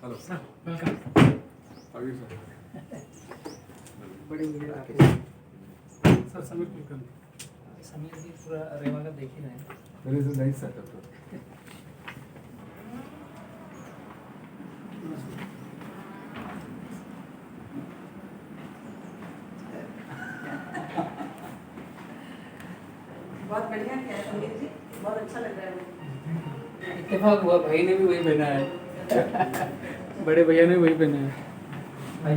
Hello sir welcome. आगे sir बड़ी video आके सर समीर कुलकर्णी। समीर जी पूरा रेवा का देख ही रहे हैं। मेरे से नाइस सेटअप सर। बहुत बढ़िया किया है समीर जी, बहुत अच्छा लग रहा है। इत्तेफाक हुआ भाई ने भी वही पहना है। बड़े भैया ने भी वही पहना है भाई।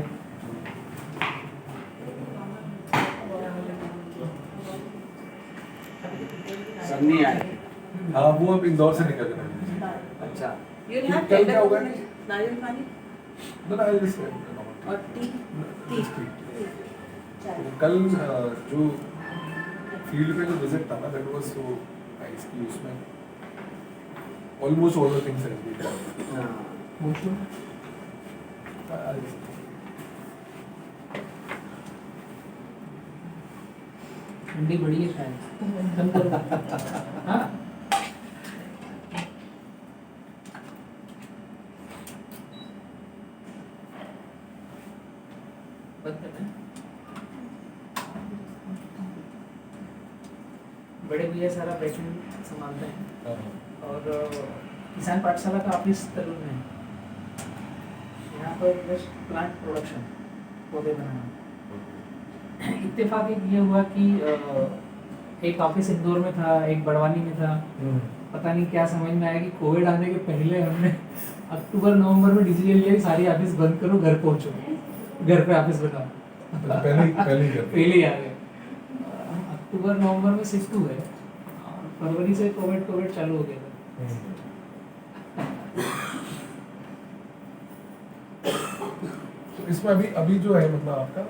सन्नी आए। हाँ वो अब इंदौर से निकल रहे हैं। अच्छा You will have कल tender क्या होगा? नारियल पानी No, no, I'll just और टी। चाय। कल जो फील्ड पे जो विजिट था ना, दैट वाज सो नाइस कि उसमें almost all the things have been done. ठंडी बड़ी है शायद। कम करो। हाँ बंद करना है। बड़े भैया सारा बैकएंड संभालते हैं और किसान पाठशाला का ऑफिस तरुण है। यहाँ पर बस प्लांट प्रोडक्शन पौधे बनाना। इत्तेफाक एक ये हुआ कि एक ऑफिस इंदौर में था, एक बड़वानी में था। पता नहीं क्या समझ में आया कि कोविड आने के पहले हमने अक्टूबर नवंबर में डिसीजन लिया कि सारी ऑफिस बंद करो, घर पहुंचो, घर पे ऑफिस बनाओ। पहले ही पहले ही आ गए। अक्टूबर नवंबर में शिफ्ट हुए और फरवरी से कोविड चालू हो गया था। तो इसमें अभी जो है मतलब आपका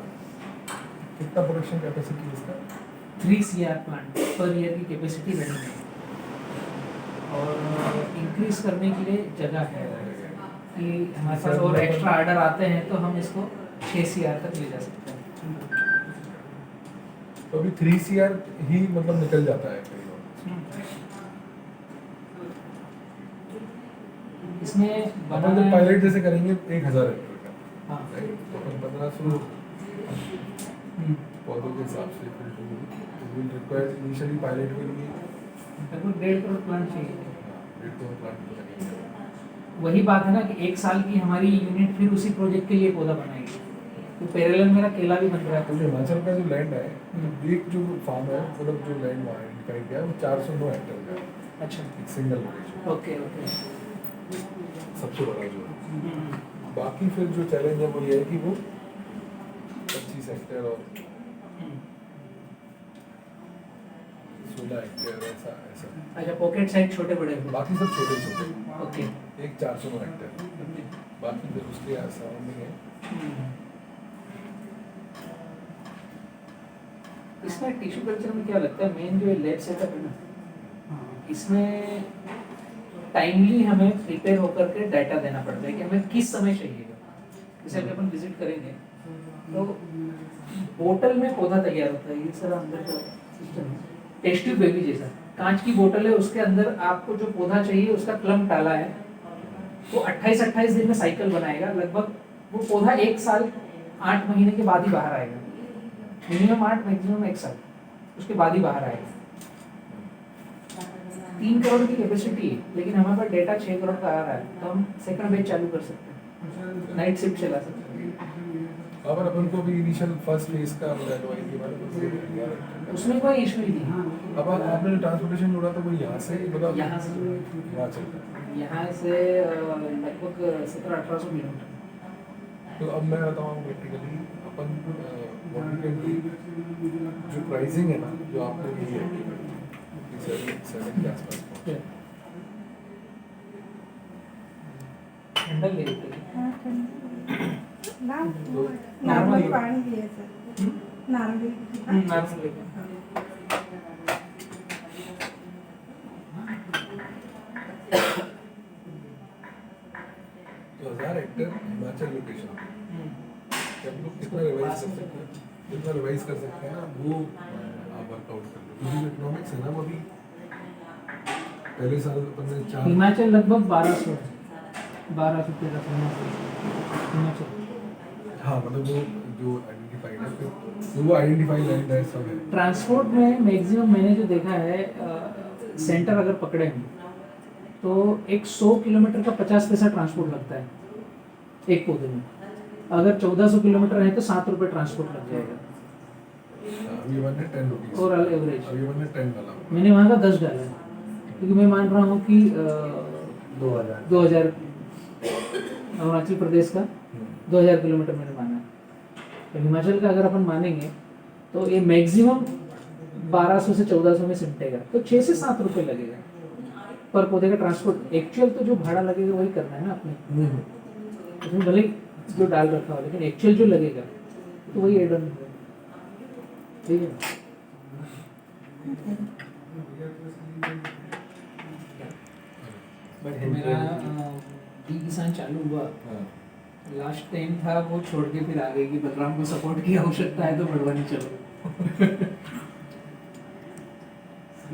कितना प्रोडक्शन कैपेसिटी है इसका? 3 CR प्लांट पर ईयर की कैपेसिटी रही है और इंक्रीज करने के लिए जगह है कि हमारे पास और एक्स्ट्रा ऑर्डर आते हैं तो हम इसको 6 CR तक ले जा सकते हैं। तो अभी 3 CR ही मतलब निकल जाता है कई बार। इसमें अपन जब पायलट जैसे करेंगे 1000 हेक्टेयर का, हाँ राइट? तो अपन 1500 पौधों के हिसाब से विल रिक्वायर इनिशियली पायलट के लिए लगभग 1.5 करोड़ प्लांट चाहिए। 1.5 प्लांट लगेंगे। वही बात है ना कि 1 साल की हमारी यूनिट फिर उसी प्रोजेक्ट के लिए पौधा बनाएगी। तो पैरेलल मेरा केला भी बन रहा तो है। हिमाचल का जो लैंड है, एक जो फार्म है, मतलब जो लैंड वहाँ आइडेंटिफाई किया है वो 409 हेक्टेयर का है, अच्छा एक सिंगल लोकेशन, ओके ओके। सबसे बड़ा जो है। बाकी फिर जो चैलेंज है वो ये है कि वो 25 हेक्टेयर और 16 हेक्टेयर ऐसा ऐसा, अच्छा पॉकेट साइज छोटे बड़े हो। बाकी सब छोटे छोटे, ओके। एक 409 हेक्टेयर, बाकी फिर उसके सराउंडिंग है। इसमें टिश्यू कल्चर में क्या लगता है मेन जो लैब सेटअप है ना, इसमें टाइमली हमें प्रिपेयर होकर के डाटा देना पड़ता है कि हमें किस समय चाहिए। जैसे अभी अपन विजिट करेंगे तो बोतल में पौधा तैयार होता है, ये सारा अंदर का सिस्टम है। टेस्ट ट्यूब बेबी जैसा कांच की बोतल है, उसके अंदर आपको जो पौधा चाहिए उसका क्लम डाला है, वो 28-28 दिन में साइकिल बनाएगा। लगभग वो पौधा 1 साल 8 महीने के बाद ही बाहर आएगा, मिनिमम 8 मैक्सिमम 1 साल, उसके बाद ही बाहर आएगा। 3 करोड़ की कैपेसिटी है, लेकिन हमारे पास डेटा 6 करोड़ का आ रहा है, तो हम सेकंड बैच चालू कर सकते हैं, नाइट शिफ्ट चला सकते हैं। अब अपन को भी इनिशियल फर्स्ट फेज का एडवाइस के बारे में उसमें कोई इशू ही नहीं। अब आपने जो ट्रांसपोर्टेशन जोड़ा था वो यहाँ से मतलब यहाँ से हिमाचल का। यहाँ से लगभग 1700-1800 किलोमीटर। तो अब मैं बताऊँ प्रैक्टिकली अपन व्हाट वी कैन डू, जो प्राइसिंग है ना जो आपने ली है 7 के आसपास हैंडल ले लेते हैं। नॉर्मल पानी भी है सर, नॉर्मल नॉर्मल लेते हैं। 1000 हेक्टेयर हिमाचल लोकेशन, हम लोग कितना रिवाइज कर सकते हैं ना वो आप वर्कआउट कर लो, क्योंकि इकोनॉमिक्स है ना वो अभी पहले साल अपन ने 4 हिमाचल लगभग 1200 है। 12 से 13 हिमाचल। हाँ मतलब वो जो आइडेंटिफाइड है फिर वो आइडेंटिफाइड लैंड है सब है। ट्रांसपोर्ट में मैक्सिमम मैंने जो देखा है सेंटर अगर पकड़े हैं तो एक 100 किलोमीटर का 50 पैसा ट्रांसपोर्ट लगता है एक पौधे में। अगर 1400 किलोमीटर है तो 7 रुपये ट्रांसपोर्ट लग जाएगा अभी वन है 10 रुपीज ओवरऑल एवरेज। अभी वन है 10 वाला मैंने वहाँ का 10 डाला है क्योंकि मैं मान रहा हूँ कि 2000 अरुणाचल प्रदेश का 2000 किलोमीटर मैंने माना है। तो हिमाचल का अगर अपन मानेंगे तो ये मैक्सिमम 1200 से 1400 में सिमटेगा तो 6 से 7 रुपये लगेगा पर पौधे का ट्रांसपोर्ट। एक्चुअल तो जो भाड़ा लगेगा वही करना है ना आपने, उसमें भले ही जो डाल रखा हो लेकिन एक्चुअल जो लगेगा तो वही एड ऑन होगा। ठीक है बट मेरा ई किसान चालू हुआ लास्ट टाइम था वो छोड़ के फिर आ गई कि बलराम को सपोर्ट की आवश्यकता है तो बढ़वानी चलो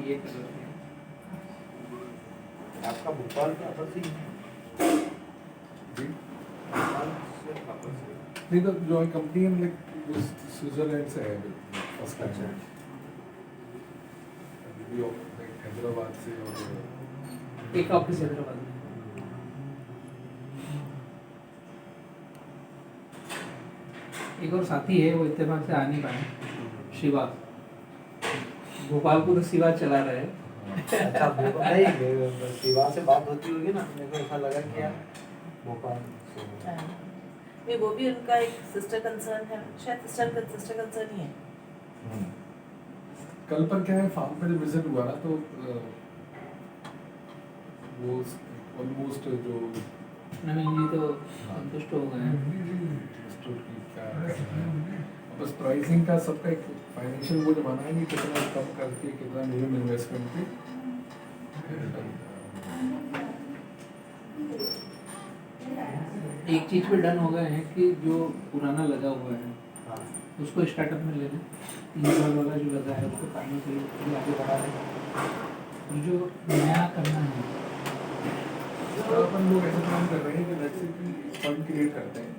ये कर रहे हैं। आपका भोपाल का आपस ही जी भोपाल से आपस ही नहीं तो जो कंपनी है लाइक स्विट्जरलैंड से है फर्स्ट टाइम हैदराबाद से और एक ऑफिस हैदराबाद में। एक और साथी है वो इत्तेफाक से आ नहीं पाए शिवा भोपाल को तो शिवा चला रहे हैं। अच्छा भोपाल नहीं शिवा से बात होती होगी ना, मेरे को ऐसा लगा कि यार भोपाल से नहीं, वो भी उनका एक सिस्टर कंसर्न है, शायद सिस्टर कंसर्न ही है। कल पर क्या है फार्म पे जब विजिट हुआ ना तो वो ऑलमोस्ट जो नवीन जी तो संतुष्ट हो गए हैं। स्टोर की क्या करना है बस प्राइसिंग का सबका एक फाइनेंशियल वो जमाना है कि कितना कम करके कितना मिनिमम इन्वेस्टमेंट पे एक चीज पे डन हो गए हैं कि जो पुराना लगा हुआ है हाँ उसको स्टार्टअप में ले लें। 3 साल वाला जो लगा है उसको पानी के लिए आगे बढ़ा रहे हैं और जो नया करना है तो अपन लोग ऐसे काम कर रहे हैं कि लेट्स से कि फंड क्रिएट करते हैं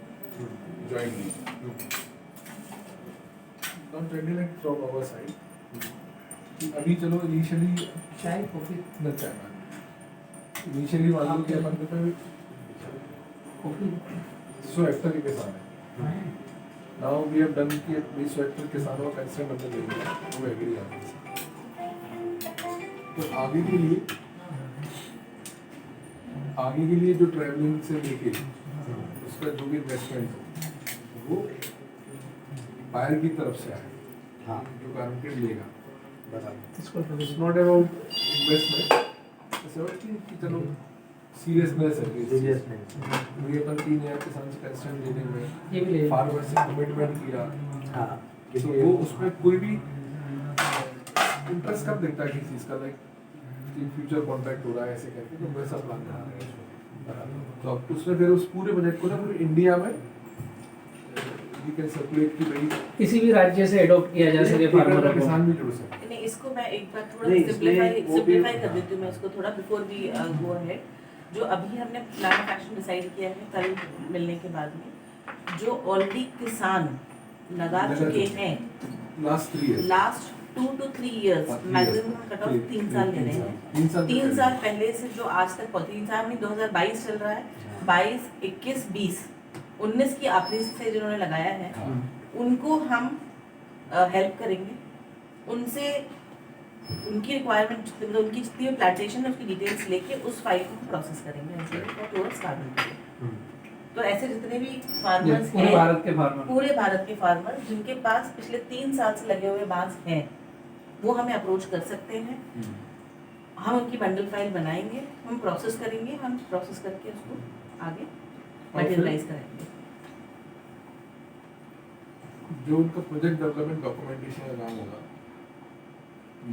jointly not trending like from our side. अभी चलो इनिशियली चाय कॉफी न चाहना इनिशियली मान लो कि अपन पे कॉफी 100 हेक्टेयर के किसान है नाउ वी हैव डन कि 20 हेक्टेयर किसानों का कंसेंट हमने ले लिया वो एग्री है। तो आगे के लिए जो ट्रैवलिंग से लेके उसका जो भी इन्वेस्टमेंट वो बाहर की तरफ से आए हाँ जो गारंटेड लेगा बराबर it's not about investment it's about कि चलो सीरियसनेस है सीरियस नहीं मुझे अपन 3000 किसान से कंसेंट लेने में ये भी ले फार्मर से कमिटमेंट किया हाँ तो वो उसमें कोई भी इंटरेस्ट कब दिखता है किसी चीज़ का लाइक कि फ्यूचर कॉन्ट्रैक्ट हो रहा है ऐसे करके तो वैसा प्लान बना रहे हैं तो अब उसमें फिर उस पूरे बजट को ना पूरे इंडिया में वी कैन सर्कुलेट कि भाई किसी भी राज्य से एडॉप्ट किया जा सके फार्मर को। किसान भी जुड़ सके। नहीं, इसको मैं एक बार थोड़ा नहीं, इसमें वो भी- सिंप्लीफाई कर देती हूँ मैं इसको थोड़ा बिफोर वी गो अहेड। जो अभी हमने प्लान ऑफ एक्शन डिसाइड किया है कल मिलने के बाद में, जो ऑलरेडी किसान लगा चुके हैं last 3 years last 2 to 3 years हाँ, 3 मैक्सिमम कट ऑफ 3 साल ले रहे हैं। 3 साल पहले से जो आज तक 3 साल में 2022 चल रहा है, 22, 21, 20, 19 की आखिरी से जिन्होंने लगाया है उनको हम हेल्प करेंगे। उनसे उनकी रिक्वायरमेंट मतलब उनकी जितनी भी प्लांटेशन है उसकी डिटेल्स लेके उस फाइल को प्रोसेस करेंगे टुवर्ड्स कार्बन। तो ऐसे जितने भी फार्मर्स पूरे हैं भारत के फार्मर पूरे भारत के फार्मर जिनके पास पिछले 3 साल से लगे हुए बांस हैं वो हमें अप्रोच कर सकते हैं। हम उनकी बंडल फाइल बनाएंगे, हम प्रोसेस करेंगे, हम प्रोसेस करके उसको आगे मटेरियलाइज करेंगे। जो उनका प्रोजेक्ट डेवलपमेंट डॉक्यूमेंटेशन का काम होगा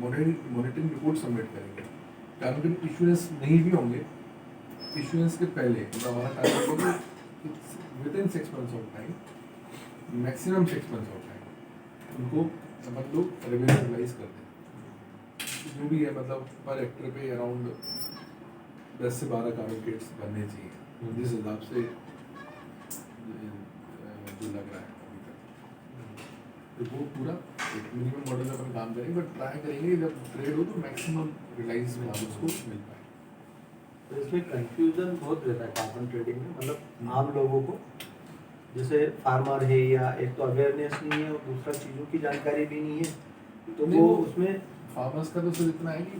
मॉनिटरिंग रिपोर्ट सबमिट करेंगे। कारण इशुएंस नहीं भी होंगे इशुएंस के पहले हमारा टारगेट होगा with in 6 months of time maximum 6 months of time उनको समझ लो रेवेन्यू रिलाइज कर दें जो भी है मतलब पर हेक्टर पे अराउंड 10 से 12 कार्बन क्रेडिट्स बनने चाहिए जिस हिसाब से जो लग रहा है अभी तक, तो वो पूरा एक मिनिमम मॉडल में अपन काम करेंगे, बट ट्राई करेंगे जब ट्रेड हो तो मैक्सिमम रिलाइज लाभ उसको मिल पाए। तो इसमें कंफ्यूजन बहुत रहता है कार्बन ट्रेडिंग में, मतलब आम लोगों को, जैसे फार्मर है या एक तो अवेयरनेस नहीं है और दूसरा चीज़ों की जानकारी भी नहीं है, तो नहीं, वो वो उसमें फार्मर्स का तो सिर्फ इतना है कि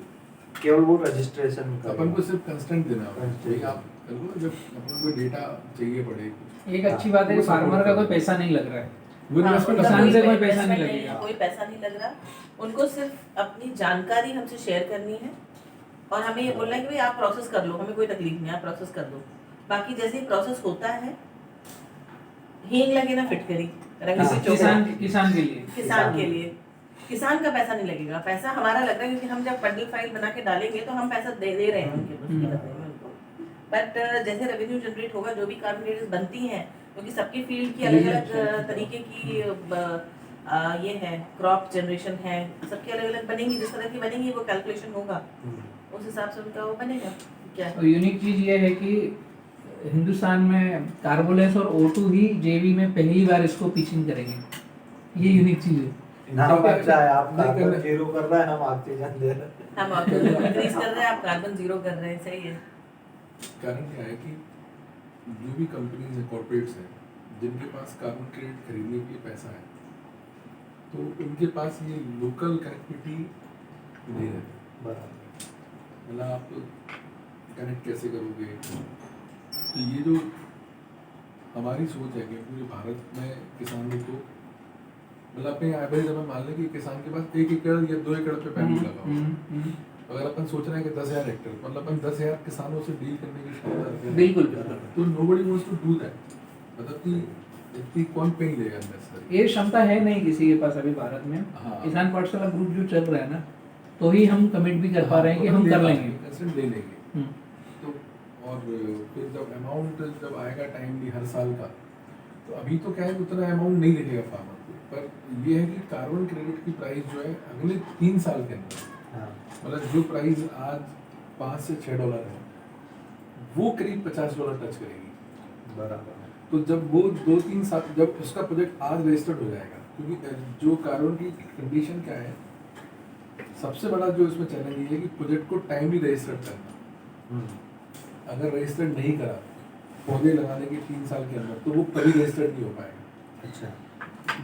केवल वो रजिस्ट्रेशन अपन को सिर्फ कंस्टेंट देना होगा, Constant। वही आप कर लो। जब अपन को डेटा चाहिए पड़े, एक अच्छी बात है कि फार्मर का कोई पैसा नहीं लग रहा है। वो हाँ, इन्वेस्टमेंट उनका किसान से कोई पैसा investment नहीं लगेगा। है, कोई पैसा नहीं लग रहा। उनको सिर्फ अपनी जानकारी हमसे शेयर करनी है और हमें ये बोलना है कि भाई आप प्रोसेस कर लो, हमें कोई तकलीफ नहीं, आप प्रोसेस कर दो। बाकी जैसे ही प्रोसेस होता है, हींग लगे ना फिटकरी, रंग से चोखा। किसान के लिए किसान के लिए किसान का पैसा नहीं लगेगा, पैसा हमारा लग रहा है, क्योंकि हम जब बंडल फाइल बना के डालेंगे तो हम पैसा दे रहे हैं उनके उसके बदले में उनको। बट जैसे रेवेन्यू जनरेट होगा, जो भी कार्बन क्रेडिट्स बनती हैं, क्योंकि सबकी फील्ड की अलग अलग तरीके की ये है, क्रॉप जनरेशन है, सबकी अलग अलग बनेंगी, जिस तरह की बनेंगी वो कैलकुलेशन होगा, उस हिसाब से उनका वो बनेगा। क्या और यूनिक चीज ये है कि हिंदुस्तान में कार्बोलेस और O2 ही जेवी में पहली बार इसको पिचिंग करेंगे। ये यूनिक चीज है। नाम अच्छा है, आप नहीं कार्बन करना। जीरो कर रहा है, हम ऑक्सीजन दे रहे हैं। हम इंक्रीज कर रहे हैं, आप कार्बन जीरो कर रहे हैं, सही है। कारण क्या है कि जो भी कंपनीज है, कॉर्पोरेट्स हैं, जिनके पास कार्बन क्रेडिट खरीदने के लिए पैसा है, तो उनके पास ये लोकल कनेक्टिविटी नहीं रहती। बराबर। मतलब आप कनेक्ट कैसे करोगे? तो ये जो हमारी सोच है कि पूरे भारत में किसानों को, मतलब अपने एवरेज में मान लें कि किसान के पास 1 एकड़ या 2 एकड़ पे बैम्बू लगा हो, अगर अपन सोच रहे हैं कि 10,000 हेक्टेयर, मतलब अपन 10,000 किसानों से डील करने की क्षमता रखते हैं। बिल्कुल तो nobody wants to do that। मतलब कि इतनी कौन पेन लेगा इन्वेस्टर? ये क्षमता है नहीं किसी के पास अभी भारत में। हाँ। किसान पाठशाला ग्रुप जो चल रहा है ना, तो ही हम कमिट भी कर पा रहे हैं कि हम कर लेंगे। कंसेंट ले लेंगे। तो और फिर जब अमाउंट जब आएगा टाइमली हर साल का, तो अभी तो क्या है उतना अमाउंट नहीं लगेगा फार्मर को, पर ये है कि कार्बन क्रेडिट की प्राइस जो है अगले 3 साल के अंदर, हाँ। मतलब जो प्राइस आज $5 से $6 है, वो करीब $50 टच करेगी। बराबर। तो जब वो 2-3 साल, जब उसका प्रोजेक्ट आज रजिस्टर्ड हो जाएगा, क्योंकि जो कार्बन की कंडीशन क्या है, सबसे बड़ा जो इसमें चैलेंज ये है कि प्रोजेक्ट को टाइमली रजिस्टर्ड करना। अगर रजिस्टर्ड नहीं करा पौधे लगाने के 3 साल के अंदर, तो वो कभी रजिस्टर्ड नहीं हो पाएगा। अच्छा।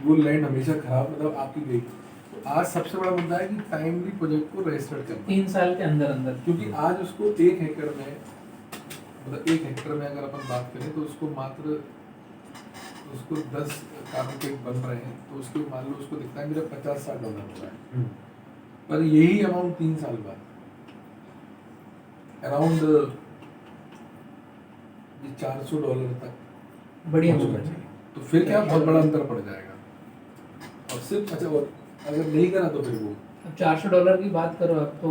वो लैंड हमेशा खराब, मतलब आपकी गई। तो आज सबसे बड़ा मुद्दा है कि टाइमली प्रोजेक्ट को रजिस्टर्ड करना, 3 साल के अंदर अंदर। क्योंकि आज उसको 1 एकड़ में, मतलब 1 हेक्टेयर में अगर अपन बात करें तो उसको मात्र उसको 10 कार्बन क्रेडिट बन रहे हैं, तो उसको मान लो उसको दिखता है मेरा $50-60 हो रहा है, पर यही अमाउंट 3 साल बाद अराउंड $400 तक बढ़िया पहुंचना चाहिए। तो फिर क्या बहुत बड़ा अंतर पड़ जाएगा। और सिर्फ अच्छा, और अगर नहीं करा तो फिर वो अब $400 की बात करो अब तो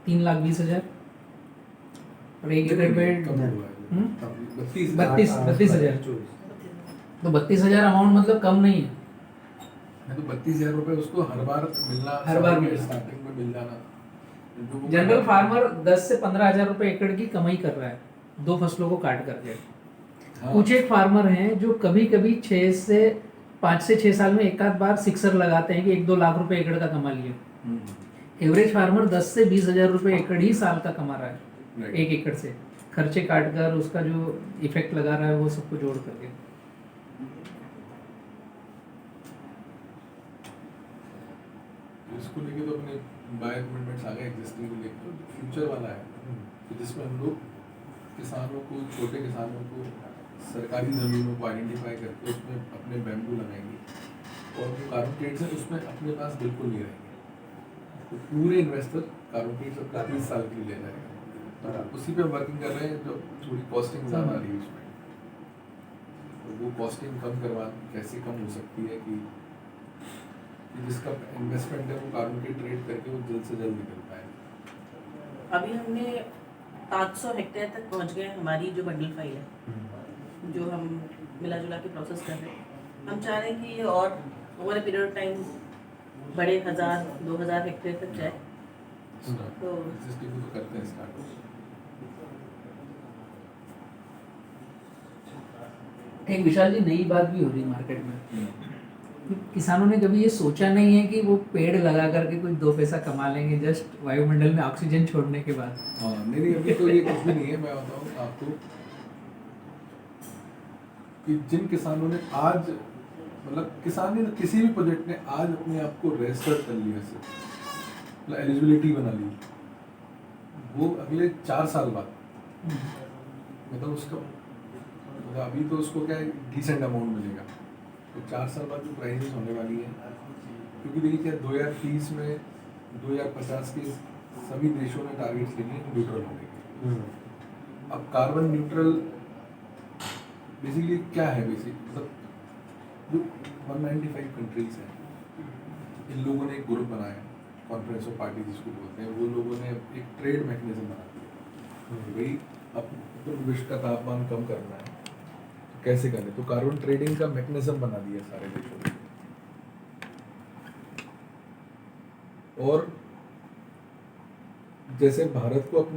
3,20,000 और 1 एकड़ पे कम हुआ है। 32,000। तो 32,000 अमाउंट मतलब कम नहीं है। तो 32,000 रुपए उसको हर बार मिलना, हर बार मिलना। स्टार्टिंग में मिल जाना। जनरल फार्मर 10 से 15,000 रुपए एकड़ की कमाई कर रहा है 2 फसलों को काट करके। हाँ। कुछ एक फार्मर हैं जो कभी कभी 5 से 6 साल में एक आध बार सिक्सर लगाते हैं कि 1-2 लाख रुपए एकड़ का कमा लिया। एवरेज फार्मर 10 से 20,000 रुपए एकड़ ही साल का कमा रहा है, Right। 1 एकड़ से खर्चे काट कर, उसका जो इफेक्ट लगा रहा है वो सबको जोड़ करके। इसको लेके तो अपने बाय कमिटमेंट्स आ गए एग्जिस्टिंग को लेकर, तो फ्यूचर वाला है कि जिसमें हम लोग किसानों को, छोटे किसानों को सरकारी ज़मीनों को आइडेंटिफाई करके उसमें अपने बैम्बू लगाएंगे, और जो कार्बन क्रेडिट्स हैं उसमें अपने पास बिल्कुल नहीं रहेंगे। तो पूरे इन्वेस्टर कार्बन क्रेडिट्स अपना 30 साल के लिए ले जाएगा। तो उसी पे वर्किंग कर रहे हैं, जो थोड़ी कॉस्टिंग ज़्यादा आ रही है उसमें, तो वो कॉस्टिंग कम करवा कैसे कम हो सकती है कि जिसका इन्वेस्टमेंट है वो कार्बन के ट्रेड करके वो जल्द से जल्द निकल पाए। अभी हमने 500 हेक्टेयर तक पहुंच गए, हमारी जो बंडल फाइल है, जो हम मिला जुला के प्रोसेस कर रहे हैं। हम चाह रहे हैं कि ये और over a period of time बड़े 1,000-2,000 हेक्टेयर तक जाए। तो एग्जिस्टिंग को तो करते हैं स्टार्ट। एक विशाल जी नई बात भी हो रही है मार्केट में, किसानों ने कभी ये सोचा नहीं है कि वो पेड़ लगा करके कुछ 2 पैसा कमा लेंगे जस्ट वायुमंडल में ऑक्सीजन छोड़ने के बाद। हाँ नहीं अभी तो ये कुछ भी नहीं है। मैं बताऊँ आपको कि जिन किसानों ने आज मतलब किसान ने किसी भी प्रोजेक्ट ने आज अपने आप को रजिस्टर कर लिया से मतलब एलिजिबिलिटी बना ली, वो अगले 4 साल बाद मतलब उसका मतलब अभी तो उसको क्या है डिसेंट अमाउंट मिलेगा, तो 4 साल बाद जो प्राइसेस होने वाली है, क्योंकि देखिए क्या 2030 में 2050 के सभी देशों ने टारगेट्स लिए हैं न्यूट्रल होने के। अब कार्बन न्यूट्रल बेसिकली क्या है, मतलब जो 195 कंट्रीज हैं, इन लोगों ने एक ग्रुप बनाया, कॉन्फ्रेंस ऑफ पार्टी जिसको बोलते हैं, वो लोगों ने एक ट्रेड मैकेनिज्म बना दिया। भाई अब तो विश्व का तापमान कम करना है तो कैसे करें, तो कार्बन ट्रेडिंग का मैकेनिज्म बना दिया सारे देशों ने। और जैसे भारत को अपने